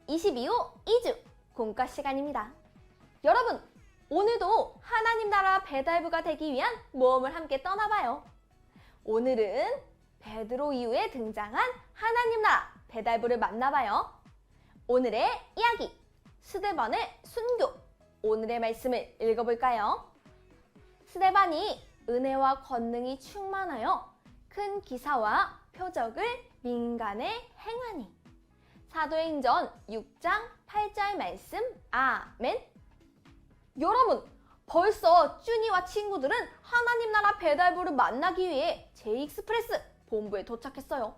22호 2주 공과 시간입니다. 여러분, 오늘도 하나님 나라 배달부가 되기 위한 모험을 함께 떠나봐요. 오늘은 베드로 이후에 등장한 하나님 나라 배달부를 만나봐요. 오늘의 이야기, 스데반의 순교. 오늘의 말씀을 읽어볼까요? 스데반이 은혜와 권능이 충만하여 큰 기사와 표적을 민간에 행하니. 사도행전 6장 8절 말씀, 아멘. 여러분, 벌써 쭈니와 친구들은 하나님 나라 배달부를 만나기 위해 제이익스프레스 본부에 도착했어요.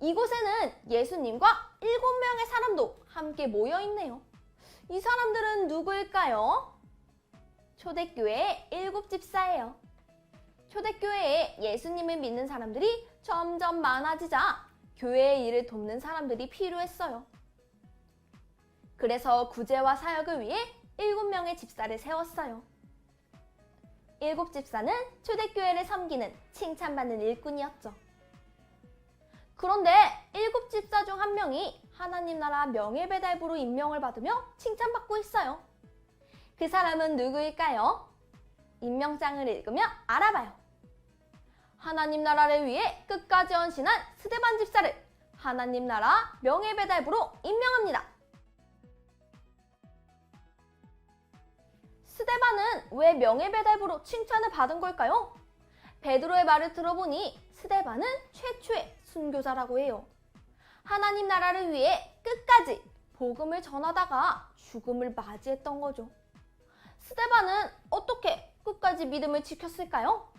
이곳에는 예수님과 7명의 사람도 함께 모여있네요. 이 사람들은 누구일까요? 초대교회의 7집사예요. 초대교회에 예수님을 믿는 사람들이 점점 많아지자 교회의 일을 돕는 사람들이 필요했어요. 그래서 구제와 사역을 위해 7명의 집사를 세웠어요. 7집사는 초대교회를 섬기는 칭찬받는 일꾼이었죠. 그런데 7집사 중 한 명이 하나님 나라 명예배달부로 임명을 받으며 칭찬받고 있어요. 그 사람은 누구일까요? 임명장을 읽으며 알아봐요. 하나님 나라를 위해 끝까지 헌신한 스데반 집사를 하나님 나라 명예배달부로 임명합니다. 스데반은 왜 명예배달부로 칭찬을 받은 걸까요? 베드로의 말을 들어보니 스데반은 최초의 순교자라고 해요. 하나님 나라를 위해 끝까지 복음을 전하다가 죽음을 맞이했던 거죠. 스데반은 어떻게 끝까지 믿음을 지켰을까요?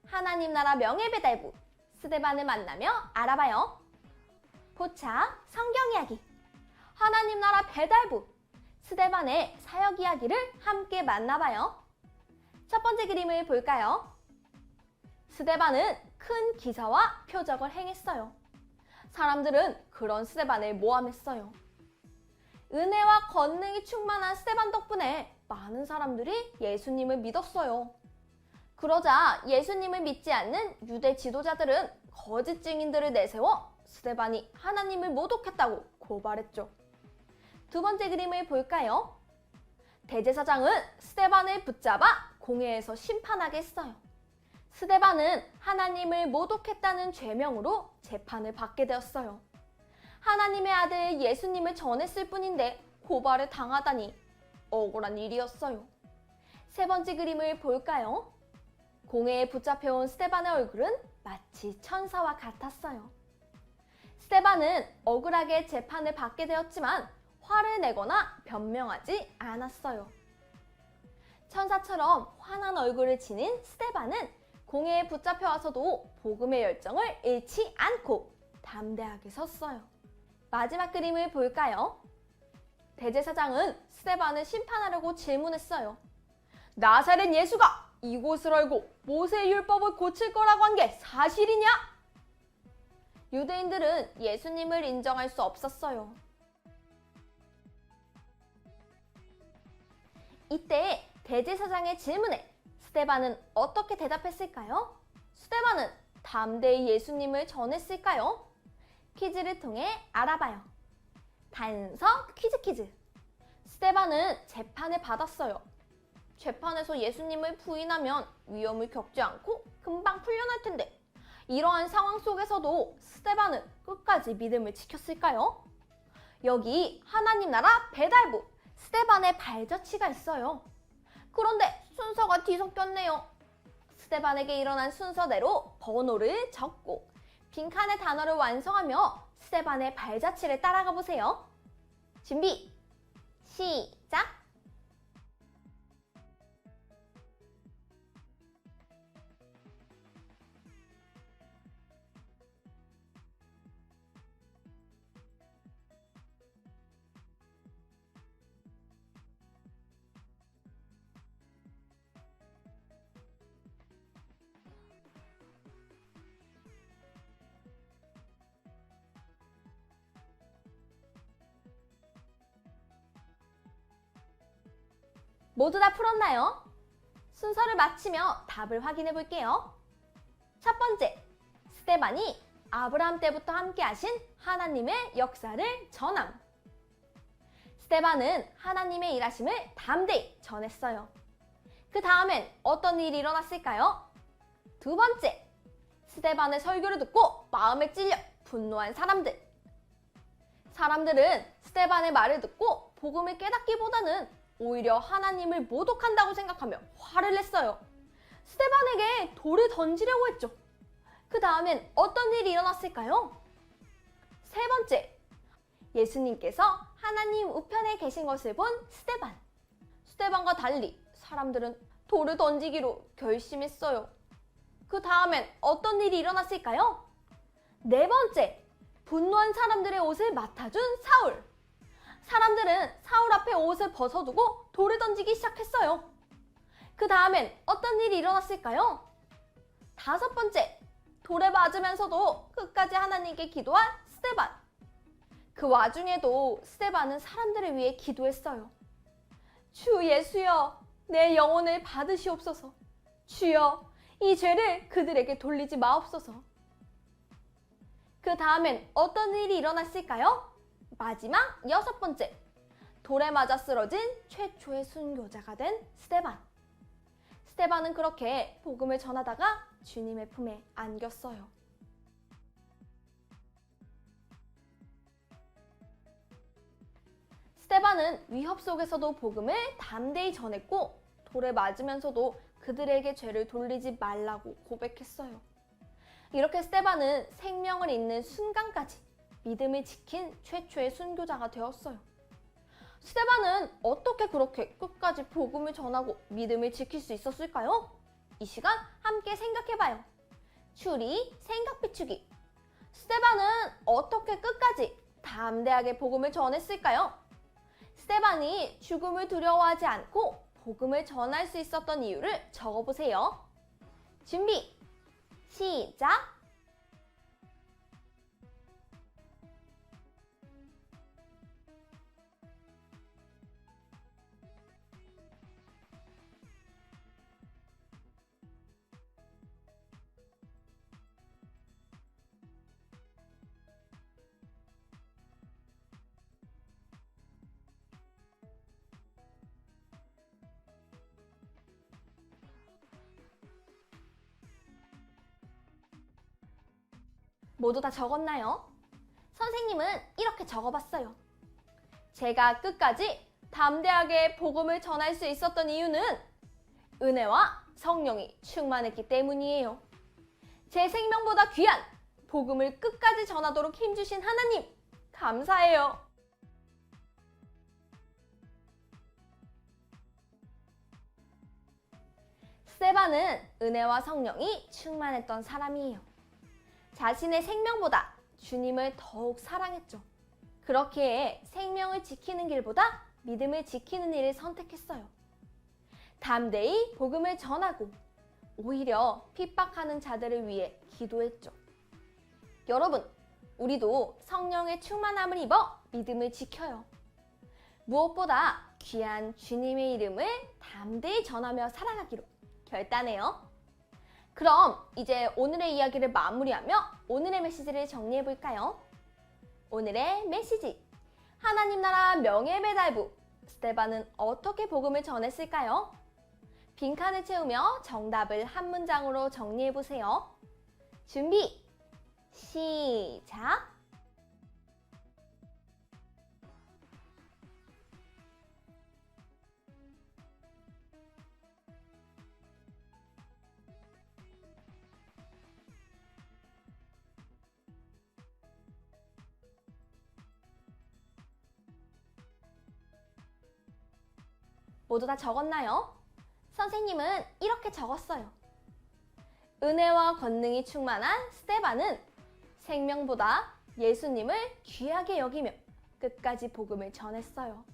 하나님 나라 명예배달부 스데반을 만나며 알아봐요. 포차 성경 이야기 하나님 나라 배달부 스데반의 사역 이야기를 함께 만나봐요. 첫 번째 그림을 볼까요? 스데반은 큰 기사와 표적을 행했어요. 사람들은 그런 스데반을 모함했어요. 은혜와 권능이 충만한 스데반 덕분에 많은 사람들이 예수님을 믿었어요. 그러자 예수님을 믿지 않는 유대 지도자들은 거짓 증인들을 내세워 스데반이 하나님을 모독했다고 고발했죠. 두 번째 그림을 볼까요? 대제사장은 스데반을 붙잡아 공회에서 심판하게 했어요. 스데반은 하나님을 모독했다는 죄명으로 재판을 받게 되었어요. 하나님의 아들 예수님을 전했을 뿐인데 고발을 당하다니 억울한 일이었어요. 세 번째 그림을 볼까요? 공회에 붙잡혀온 스데반의 얼굴은 마치 천사와 같았어요. 스데반은 억울하게 재판을 받게 되었지만 화를 내거나 변명하지 않았어요. 천사처럼 환한 얼굴을 지닌 스데반은 공회에 붙잡혀와서도 복음의 열정을 잃지 않고 담대하게 섰어요. 마지막 그림을 볼까요? 대제사장은 스데반을 심판하려고 질문했어요. 나사렛 예수가 이곳을 알고 모세의 율법을 고칠 거라고 한 게 사실이냐? 유대인들은 예수님을 인정할 수 없었어요. 이때 대제사장의 질문에 스데반은 어떻게 대답했을까요? 스데반은 담대히 예수님을 전했을까요? 퀴즈를 통해 알아봐요. 단서 퀴즈. 스데반은 재판을 받았어요. 재판에서 예수님을 부인하면 위험을 겪지 않고 금방 풀려날 텐데 이러한 상황 속에서도 스데반은 끝까지 믿음을 지켰을까요? 여기 하나님 나라 배달부 스데반의 발자취가 있어요. 그런데 순서가 뒤섞였네요. 스데반에게 일어난 순서대로 번호를 적고 빈칸의 단어를 완성하며 스데반의 발자취를 따라가 보세요. 준비, 시작! 모두 다 풀었나요? 순서를 마치며 답을 확인해 볼게요. 첫 번째, 스데반이 아브라함 때부터 함께 하신 하나님의 역사를 전함. 스데반은 하나님의 일하심을 담대히 전했어요. 그 다음엔 어떤 일이 일어났을까요? 두 번째, 스데반의 설교를 듣고 마음에 찔려 분노한 사람들. 사람들은 스데반의 말을 듣고 복음을 깨닫기보다는 오히려 하나님을 모독한다고 생각하며 화를 냈어요. 스데반에게 돌을 던지려고 했죠. 그 다음엔 어떤 일이 일어났을까요? 세 번째, 예수님께서 하나님 우편에 계신 것을 본 스데반. 스데반과 달리 사람들은 돌을 던지기로 결심했어요. 그 다음엔 어떤 일이 일어났을까요? 네 번째, 분노한 사람들의 옷을 맡아준 사울. 사람들은 사울 앞에 옷을 벗어두고 돌을 던지기 시작했어요. 그 다음엔 어떤 일이 일어났을까요? 다섯 번째, 돌에 맞으면서도 끝까지 하나님께 기도한 스데반. 그 와중에도 스데반은 사람들을 위해 기도했어요. 주 예수여, 내 영혼을 받으시옵소서. 주여, 이 죄를 그들에게 돌리지 마옵소서. 그 다음엔 어떤 일이 일어났을까요? 마지막 여섯 번째, 돌에 맞아 쓰러진 최초의 순교자가 된 스데반. 스데반은 그렇게 복음을 전하다가 주님의 품에 안겼어요. 스데반은 위협 속에서도 복음을 담대히 전했고 돌에 맞으면서도 그들에게 죄를 돌리지 말라고 고백했어요. 이렇게 스데반은 생명을 잇는 순간까지 믿음을 지킨 최초의 순교자가 되었어요. 스데반은 어떻게 그렇게 끝까지 복음을 전하고 믿음을 지킬 수 있었을까요? 이 시간 함께 생각해봐요. 추리, 생각 비추기. 스데반은 어떻게 끝까지 담대하게 복음을 전했을까요? 스데반이 죽음을 두려워하지 않고 복음을 전할 수 있었던 이유를 적어보세요. 준비, 시작! 모두 다 적었나요? 선생님은 이렇게 적어봤어요. 제가 끝까지 담대하게 복음을 전할 수 있었던 이유는 은혜와 성령이 충만했기 때문이에요. 제 생명보다 귀한 복음을 끝까지 전하도록 힘주신 하나님, 감사해요. 스데반은 은혜와 성령이 충만했던 사람이에요. 자신의 생명보다 주님을 더욱 사랑했죠. 그렇기에 생명을 지키는 길보다 믿음을 지키는 일을 선택했어요. 담대히 복음을 전하고 오히려 핍박하는 자들을 위해 기도했죠. 여러분, 우리도 성령의 충만함을 입어 믿음을 지켜요. 무엇보다 귀한 주님의 이름을 담대히 전하며 살아가기로 결단해요. 그럼 이제 오늘의 이야기를 마무리하며 오늘의 메시지를 정리해 볼까요? 오늘의 메시지, 하나님 나라 명예배달부, 스데반은 어떻게 복음을 전했을까요? 빈칸을 채우며 정답을 한 문장으로 정리해 보세요. 준비, 시작! 모두 다 적었나요? 선생님은 이렇게 적었어요. 은혜와 권능이 충만한 스데반은 생명보다 예수님을 귀하게 여기며 끝까지 복음을 전했어요.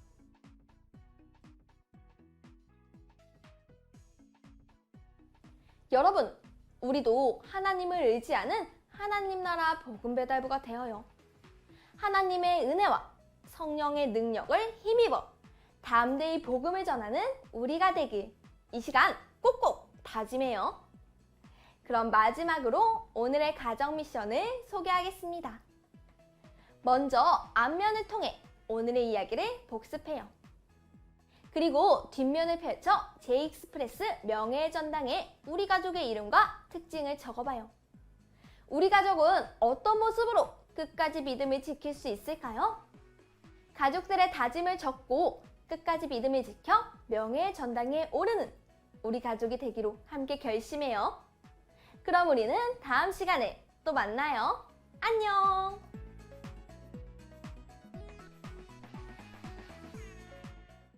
여러분, 우리도 하나님을 의지하는 하나님 나라 복음 배달부가 되어요. 하나님의 은혜와 성령의 능력을 힘입어 담대히 복음을 전하는 우리가 되길 이 시간 꼭꼭 다짐해요. 그럼 마지막으로 오늘의 가정 미션을 소개하겠습니다. 먼저 앞면을 통해 오늘의 이야기를 복습해요. 그리고 뒷면을 펼쳐 제이익스프레스 명예의 전당에 우리 가족의 이름과 특징을 적어봐요. 우리 가족은 어떤 모습으로 끝까지 믿음을 지킬 수 있을까요? 가족들의 다짐을 적고 끝까지 믿음을 지켜 명예의 전당에 오르는 우리 가족이 되기로 함께 결심해요. 그럼 우리는 다음 시간에 또 만나요. 안녕!